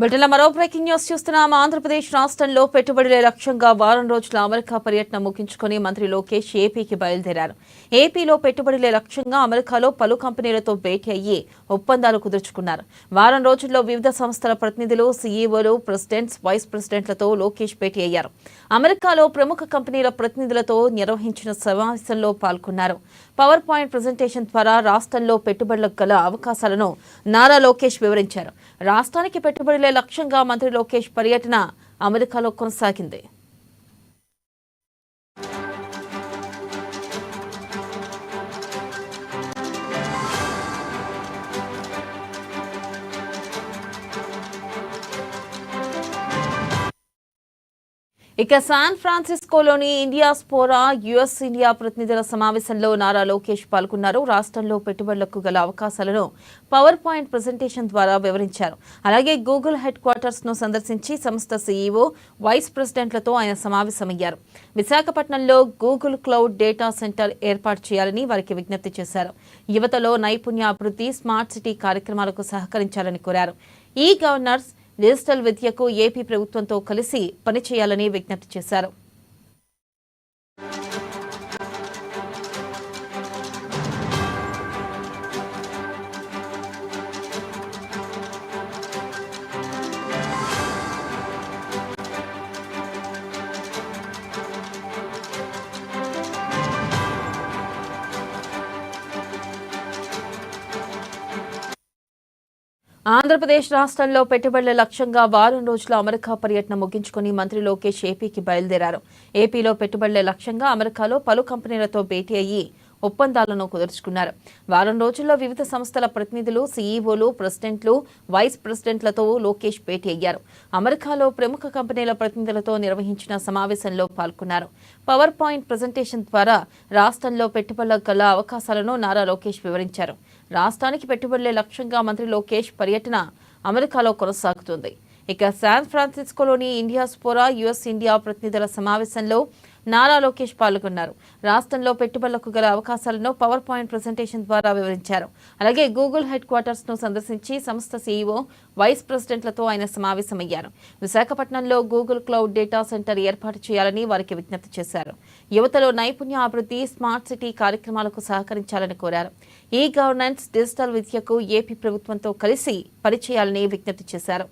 బ్రిటన్లో మరో breaking news చూస్తున్నాం. ఆంధ్రప్రదేశ్ రాష్ట్రంలో పెట్టుబడులే లక్ష్యంగా వారం రోజుల అమెరికా పర్యటన ముగించుకుని మంత్రి లోకేష్ ఏపీకి బయలుదేరారు. ఏపీలో పెట్టుబడులే లక్ష్యంగా అమెరికాలో పలు కంపెనీలతో భేటీ అయ్యి ఒప్పందాలు కుదుర్చుకున్నారు. వారం రోజుల్లో వివిధ సంస్థల ప్రతినిధులు, సీఈఓలు, ప్రెసిడెంట్స్, వైస్ ప్రెసిడెంట్లతో లోకేష్ భేటీ అయ్యారు. అమెరికాలో ప్రముఖ కంపెనీల ప్రతినిధులతో నిర్వహించిన సమావేశంలో పాల్గొన్నారు. పవర్ పాయింట్ ప్రెజెంటేషన్ ద్వారా రాష్ట్రంలో పెట్టుబడులకు గల అవకాశాలను నారా లోకేష్ వివరించారు. రాష్ట్రానికి పెట్టుబడులే లక్ష్యంగా మంత్రి లోకేష్ పర్యటన అమెరికాలో కొనసాగింది. ఇక శాన్ ఫ్రాన్సిస్కోలోని ఇండియా స్పోరా యుఎస్ ఇండియా ప్రతినిధుల సమావేశంలో నారా లోకేష్ పాల్గొన్నారు. రాష్ట్రంలో పెట్టుబడులకు గల అవకాశాలను పవర్ పాయింట్ ప్రెజెంటేషన్ ద్వారా వివరించారు. అలాగే గూగుల్ హెడ్ క్వార్టర్స్ ను సందర్శించి సంస్థ సీఈఓ, వైస్ ప్రెసిడెంట్లతో ఆయన సమావేశమయ్యారు. విశాఖపట్నంలో గూగుల్ క్లౌడ్ డేటా సెంటర్ ఏర్పాటు చేయాలని వారికి విజ్ఞప్తి చేశారు. యువతలో నైపుణ్యాభివృద్ధి, స్మార్ట్ సిటీ కార్యక్రమాలకు సహకరించాలని కోరారు. ఈ గవర్నర్స్ డిజిటల్ విద్యకు ఏపీ ప్రభుత్వంతో కలిసి పనిచేయాలని విజ్ఞప్తి చేశారు. ఆంధ్రప్రదేశ్ రాష్ట్రంలో పెట్టుబడుల లక్ష్యంగా వారం రోజుల అమెరికా పర్యటన ముగించుకుని మంత్రి లోకేష్ ఏపీకి బయలుదేరారు. ఏపీలో పెట్టుబడుల లక్ష్యంగా అమెరికాలో పలు కంపెనీలతో భేటీ అయ్యి ఒప్పందాలను కుదుర్చుకున్నారు. వారం రోజుల్లో వివిధ సంస్థల ప్రతినిధులు, సీఈఓలు, ప్రెసిడెంట్లు, వైస్ ప్రెసిడెంట్లతో లోకేష్ భేటీ అయ్యారు. అమెరికాలో ప్రముఖ కంపెనీల ప్రతినిధులతో నిర్వహించిన సమావేశంలో పాల్గొన్నారు. పవర్ పాయింట్ ప్రెజెంటేషన్ ద్వారా రాష్ట్రంలో పెట్టుబడులకు గల అవకాశాలను నారా లోకేష్ వివరించారు. రాష్ట్రానికి పెట్టుబడులే లక్ష్యంగా మంత్రి లోకేష్ పర్యటన అమెరికాలో కొనసాగుతుంది. ఇక శాన్ ఫ్రాన్సిస్కోలోని ఇండియా స్పోరా యుఎస్ ఇండియా ప్రతినిధుల సమావేశంలో నారా లోకేష్ పాల్గొన్నారు. రాష్ట్రంలో పెట్టుబడులకు గల అవకాశాలను పవర్ పాయింట్ ప్రెజెంటేషన్ ద్వారా వివరించారు. అలాగే గూగుల్ హెడ్ క్వార్టర్స్ ను సందర్శించి సంస్థ సీఈఓ, వైస్ ప్రెసిడెంట్లతో ఆయన సమావేశమయ్యారు. విశాఖపట్నంలో గూగుల్ క్లౌడ్ డేటా సెంటర్ ఏర్పాటు చేయాలని వారికి విజ్ఞప్తి చేశారు. యువతలో నైపుణ్యాభివృద్ధి, స్మార్ట్ సిటీ కార్యక్రమాలకు సహకరించాలని కోరారు. ఈ గవర్నెన్స్, డిజిటల్ విద్యకు ఏపీ ప్రభుత్వంతో కలిసి పనిచేయాలని విజ్ఞప్తి చేశారు.